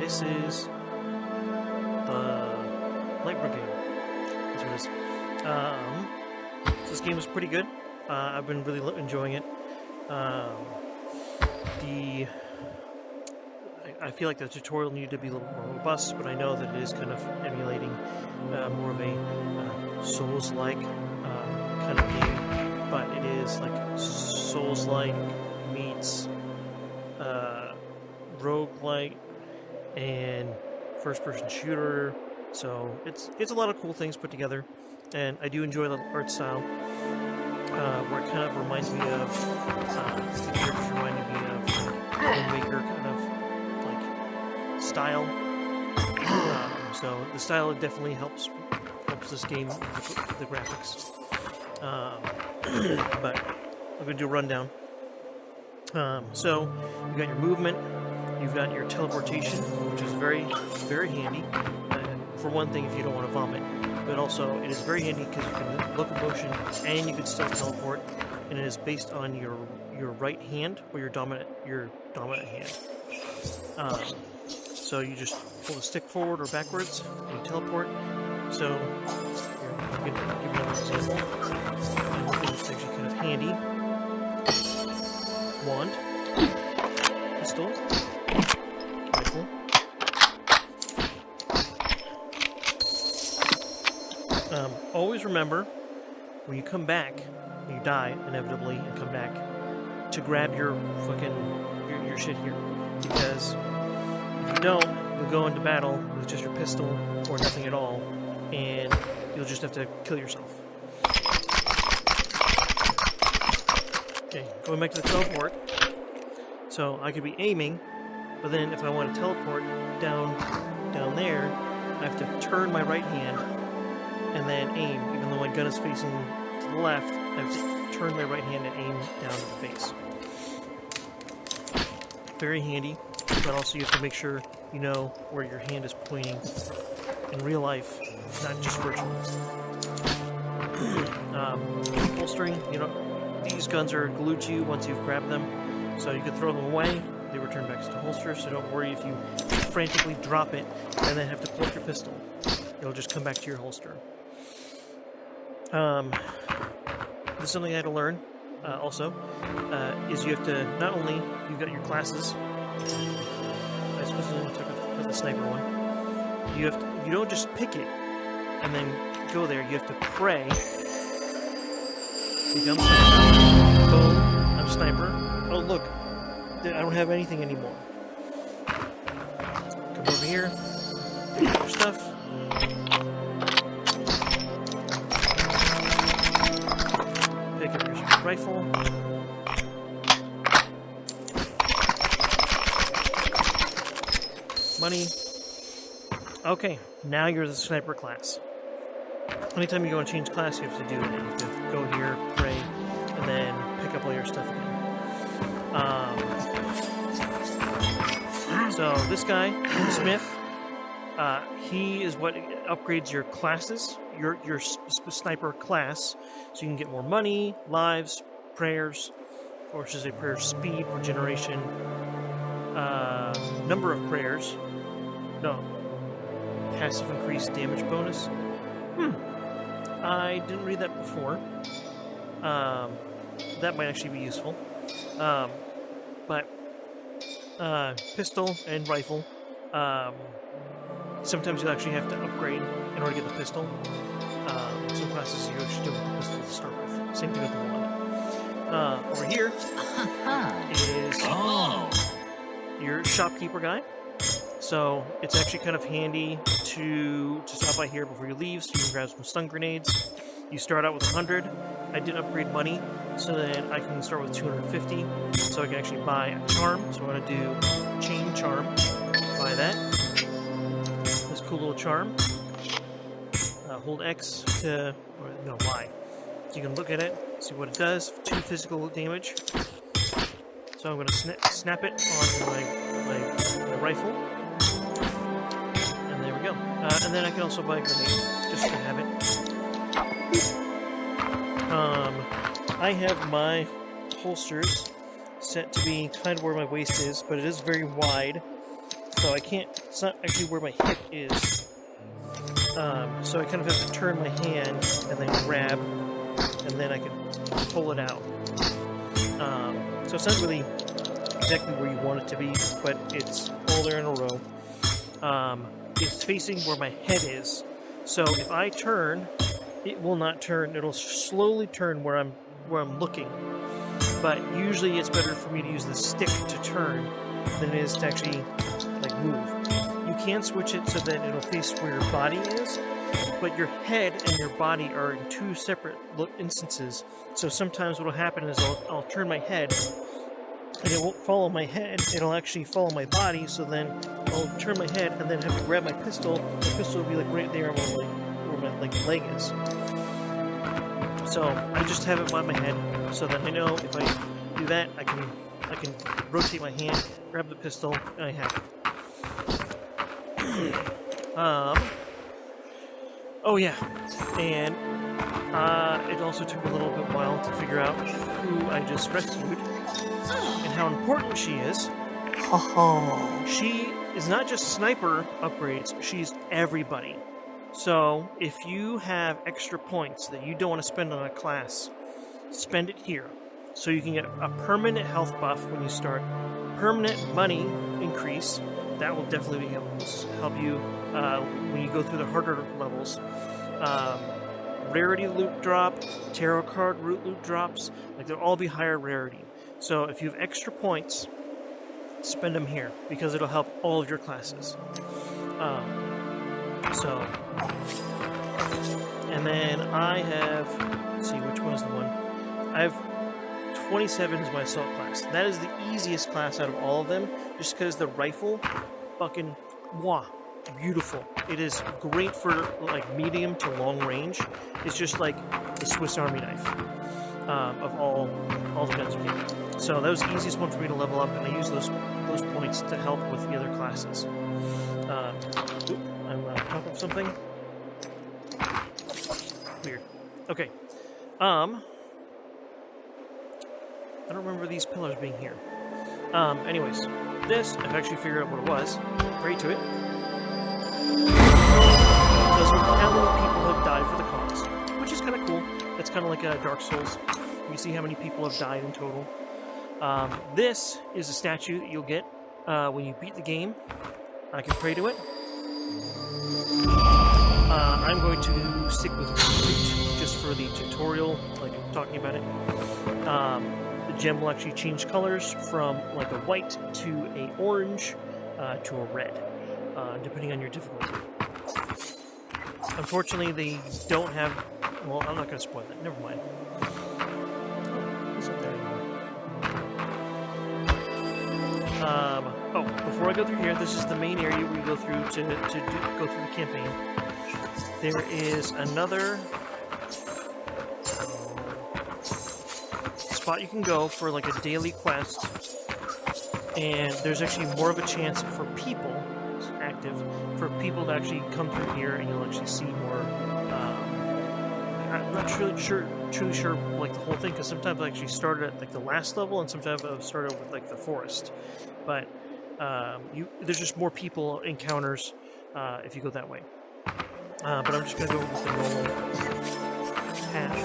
This is the Light Brigade. That's what it is. So this game is pretty good. I've been really enjoying it. I feel like the tutorial needed to be a little more robust, but I know that it is kind of emulating more of a Souls-like kind of game. But it is like Souls-like meets roguelike and first-person shooter. So it's a lot of cool things put together, and I do enjoy the art style. Where it kind of reminds me of the characters reminding me of like filmmaker kind of like style. So the style definitely helps this game with the graphics. But I'm going to do a rundown. So you've got your movement, you've got your teleportation, which is very, very handy. For one thing, if you don't want to vomit. But also, it is very handy because you can locomotion and you can still teleport, and it is based on your right hand or your dominant hand. So you just pull the stick forward or backwards and you teleport. So I'm going to give you another example. And it's actually kind of handy. Wand, pistol, rifle. Always remember, when you come back, when you die, inevitably, and come back, to grab your fucking, your shit here. Because if you don't, you'll go into battle with just your pistol, or nothing at all, and you'll just have to kill yourself. Okay, going back to the teleport. So, I could be aiming, but then if I want to teleport down there, I have to turn my right hand and then aim. Even though my gun is facing to the left, I have to turn my right hand and aim down to the base. Very handy, but also you have to make sure you know where your hand is pointing in real life, not just virtual. Holstering, you know, these guns are glued to you once you've grabbed them, so you can throw them away. They return back to the holster, so don't worry if you frantically drop it and then have to pull up your pistol. It'll just come back to your holster. This is something I had to learn, also, is you have to, not only, you've got your classes, I suppose I took the sniper one, you don't just pick it, and then go there, you have to pray, become sniper, boom, I'm sniper, oh look, I don't have anything anymore. Come over here, pick up your stuff, pick up your rifle. Money. Okay, now you're the sniper class. Anytime you go and change class, you have to do it. You have to go here, pray, and then pick up all your stuff again. So this guy, Smith, he is what upgrades your classes, your sniper class, so you can get more money, lives, prayers, or should I say prayer speed, regeneration, number of prayers, no, passive increased damage bonus. I didn't read that before. That might actually be useful. But pistol and rifle, sometimes you'll actually have to upgrade in order to get the pistol. Some classes you actually do with the pistol to start with. Same thing with the wand. Over here is your shopkeeper guy. So it's actually kind of handy to stop by here before you leave, so you can grab some stun grenades. You start out with 100. I did upgrade money so that I can start with 250, so I can actually buy a charm. So I'm going to do chain charm. Buy that. This cool little charm. Hold X to, or no, Y. So you can look at it, see what it does. 2 physical damage. So I'm going to snap it on my rifle. And there we go. And then I can also buy a grenade, just to have it. I have my holsters set to be kind of where my waist is, but it is very wide so I can't, it's not actually where my hip is. So I kind of have to turn my hand and then grab, and then I can pull it out. So it's not really exactly where you want it to be, but it's all there in a row. It's facing where my head is. So if I turn, it will not turn. It'll slowly turn where I'm looking. But usually it's better for me to use the stick to turn than it is to actually like move. You can switch it so that it'll face where your body is, but your head and your body are in two separate instances. So sometimes what will happen is I'll turn my head, and it won't follow my head. It'll actually follow my body. So then I'll turn my head and then have to grab my pistol. The pistol will be like right there where my leg is. So I just have it by my head, so that I know if I do that, I can rotate my hand, grab the pistol, and I have it. Oh yeah, and it also took a little bit while to figure out who I just rescued and how important she is. She is not just sniper upgrades, she's everybody. So if you have extra points that you don't want to spend on a class, spend it here. So you can get a permanent health buff when you start, permanent money increase. That will definitely help you when you go through the harder levels. Rarity loot drop, tarot card loot drops, like they'll all be higher rarity. So if you have extra points, spend them here because it'll help all of your classes. And then I have, let's see, which one is the one? I have 27 is my assault class. That is the easiest class out of all of them, just because the rifle, fucking, beautiful. It is great for like medium to long range. It's just like the Swiss Army knife of all the guns you get. So that was the easiest one for me to level up, and I use those points to help with the other classes. I'm on top of something. Weird. Okay. I don't remember these pillars being here. Anyways, this, I've actually figured out what it was. Pray to it. Tells me how many people have died for the cause, which is kind of cool. It's kind of like Dark Souls. You can see how many people have died in total. This is a statue that you'll get when you beat the game. I can pray to it. I'm going to stick with Retreat just for the tutorial, like I'm talking about it. The gem will actually change colors from like a white to a orange to a red, depending on your difficulty. Unfortunately, they don't have... Well, I'm not going to spoil it. Never mind. It's not there anymore. Before I go through here, this is the main area we go through to go through the campaign. There is another spot you can go for like a daily quest, and there's actually more of a chance for people to actually come through here, and you'll actually see more. I'm not truly sure like the whole thing, because sometimes I actually started at like the last level, and sometimes I've started with like the forest. But there's just more people encounters if you go that way. But I'm just gonna go with the normal path.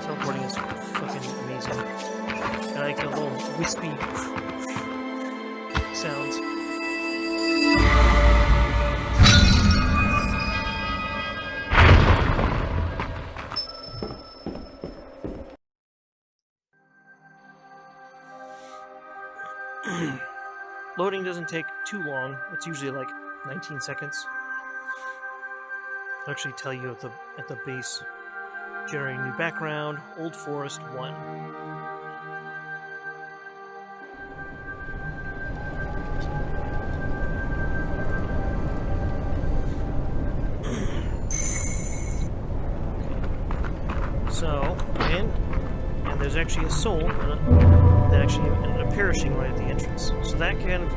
Teleporting is fucking amazing. And I like the little wispy sounds. Loading doesn't take too long. It's usually like 19 seconds. I'll actually tell you at the base. Generating new background, Old Forest 1. So, and there's actually a soul that actually ended up perishing right at the entrance. So that kind of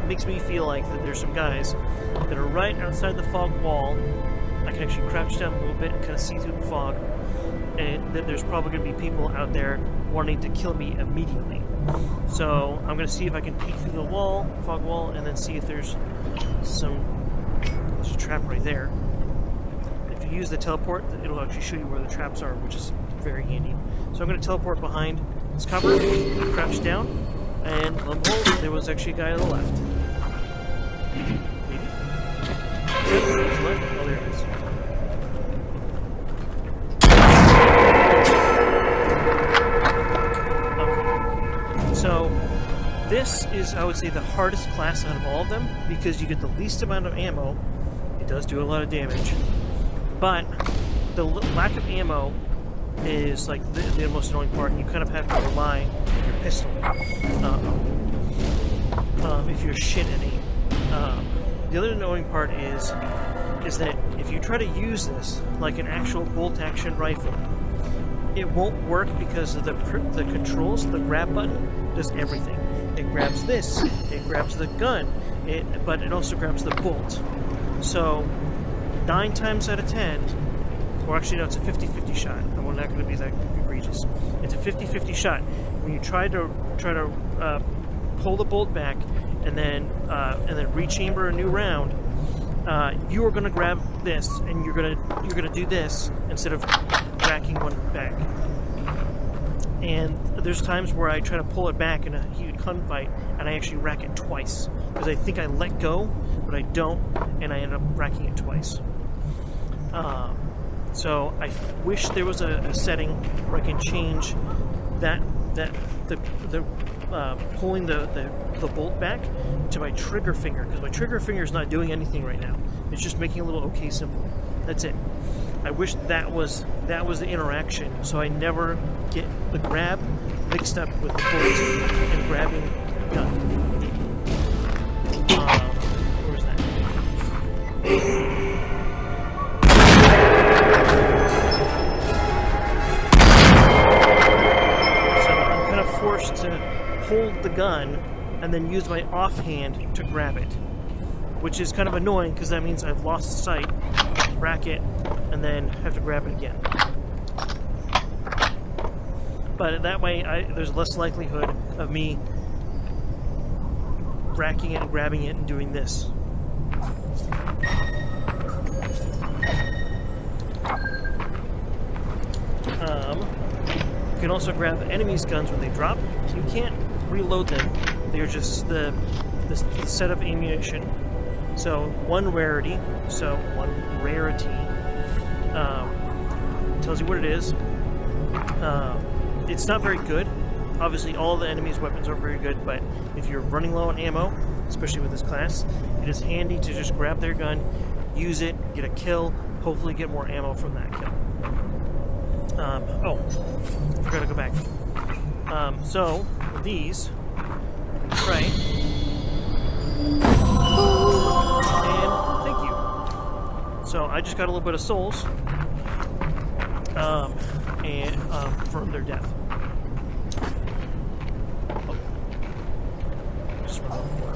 makes me feel like that there's some guys that are right outside the fog wall. I can actually crouch down a little bit and kind of see through the fog, and that there's probably going to be people out there wanting to kill me immediately. So I'm going to see if I can peek through the wall, fog wall, and then see if there's a trap right there. If you use the teleport, it'll actually show you where the traps are, which is very handy. So I'm going to teleport behind this cover, crouch down, and lo and behold, there was actually a guy on the left. Maybe? Oh, there it is. Okay. So, this is, I would say, the hardest class out of all of them, because you get the least amount of ammo. It does do a lot of damage. But, the lack of ammo is like the most annoying part, and you kind of have to rely on your pistol if you're shit at aim. The other annoying part is that if you try to use this like an actual bolt-action rifle, it won't work because of the controls. The grab button does everything. It grabs this, it grabs the gun, but it also grabs the bolt. So 9 times out of 10, or actually no, it's a 50-50 shot. I'm not going to be that egregious. It's a 50-50 shot. When you try to pull the bolt back and then rechamber a new round, you are going to grab this and you're gonna do this instead of racking one back. And there's times where I try to pull it back in a heated gunfight and I actually rack it twice because I think I let go, but I don't, and I end up racking it twice. So I wish there was a setting where I can change pulling the bolt back to my trigger finger, because my trigger finger is not doing anything right now. It's just making a little OK symbol. That's it. I wish that was the interaction, so I never get the grab mixed up with the bolt and grabbing the gun. Where's that? Forced to hold the gun and then use my offhand to grab it, which is kind of annoying because that means I've lost sight, rack it, and then have to grab it again. But that way there's less likelihood of me racking it and grabbing it and doing this. You can also grab enemies' guns when they drop. You can't reload them. They're just the set of ammunition. So one rarity. Tells you what it is. It's not very good. Obviously, all the enemies' weapons are very good, but if you're running low on ammo, especially with this class, it is handy to just grab their gun, use it, get a kill, hopefully get more ammo from that kill. Oh, I forgot to go back. So, with these, right, and thank you. So, I just got a little bit of souls, for their death. Oh. Just run over.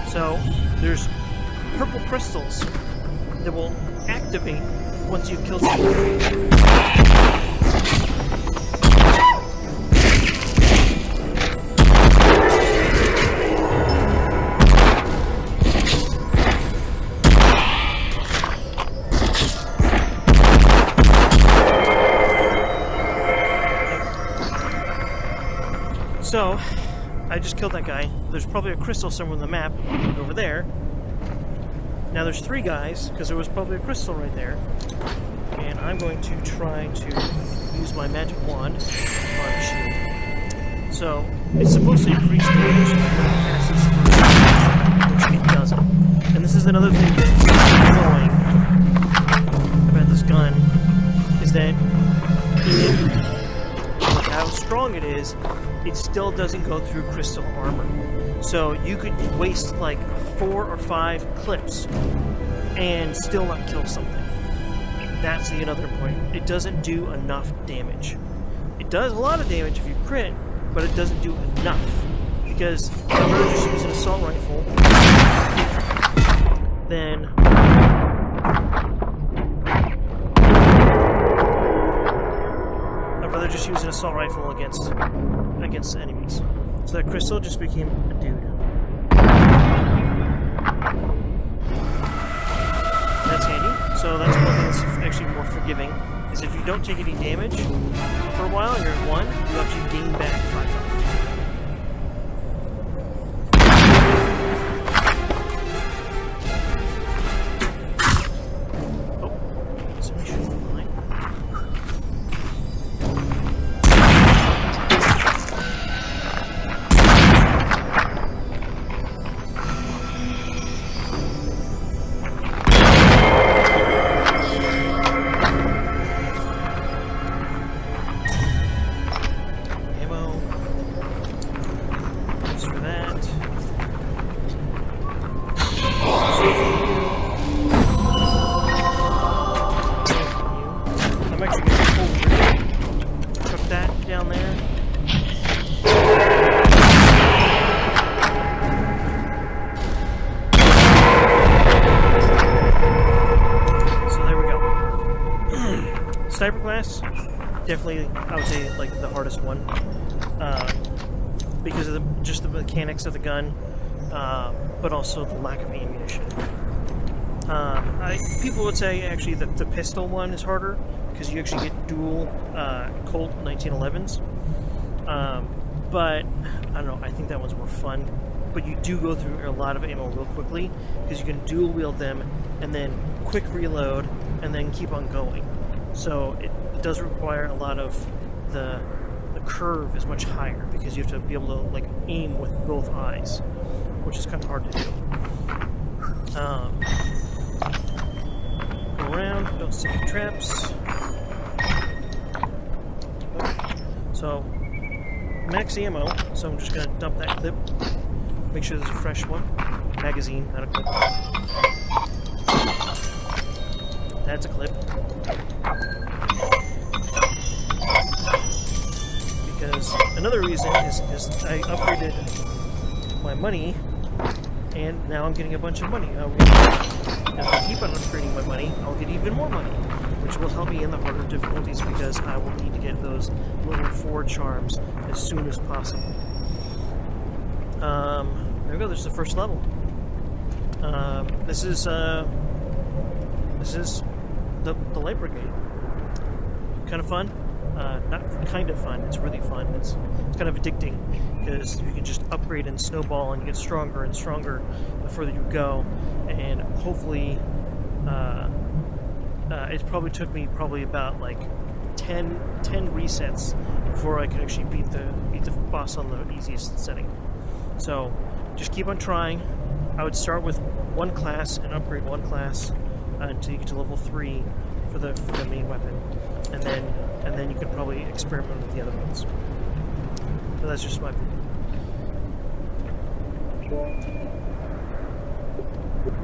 So, there's purple crystals that will activate once you kill someone. So, I just killed that guy. There's probably a crystal somewhere on the map over there. Now there's 3 guys, because there was probably a crystal right there. And I'm going to try to use my magic wand on shield. So, it's supposed to increase damage when it passes through, which it doesn't. And this is another thing that's annoying about this gun, is that how strong it is, it still doesn't go through crystal armor. So you could waste like 4 or 5 clips and still not kill something. That's the other point. It doesn't do enough damage. It does a lot of damage if you crit, but it doesn't do enough. Because if you're just using an assault rifle, then I'd rather just use an assault rifle against enemies. So that crystal just became a dude. That's handy. So that's one thing that's actually more forgiving, is if you don't take any damage for a while and you're at 1, you actually gain back 5 health. Sniper class, definitely, I would say, like, the hardest one, because of just the mechanics of the gun, but also the lack of ammunition. People would say, actually, that the pistol one is harder, because you actually get dual Colt 1911s, but, I don't know, I think that one's more fun, but you do go through a lot of ammo real quickly, because you can dual wield them, and then quick reload, and then keep on going. So it does require a lot of the curve is much higher because you have to be able to like aim with both eyes, which is kind of hard to do. Go around, don't see any traps. So max ammo, so I'm just gonna dump that clip. Make sure there's a fresh one. Magazine, not a clip. That's a clip. Because another reason is because I upgraded my money, and now I'm getting a bunch of money. If I keep on upgrading my money, I'll get even more money, which will help me in the harder difficulties because I will need to get those level 4 charms as soon as possible. There we go. There's the first level. This is the Light Brigade. Kind of fun. Not kind of fun, it's really fun. It's kind of addicting because you can just upgrade and snowball and you get stronger and stronger the further you go, and hopefully it probably took me about like 10 resets before I could actually beat the boss on the easiest setting. So just keep on trying. I would start with one class and upgrade one class until you get to level 3 for the main weapon, and then you could probably experiment with the other ones. But that's just my opinion.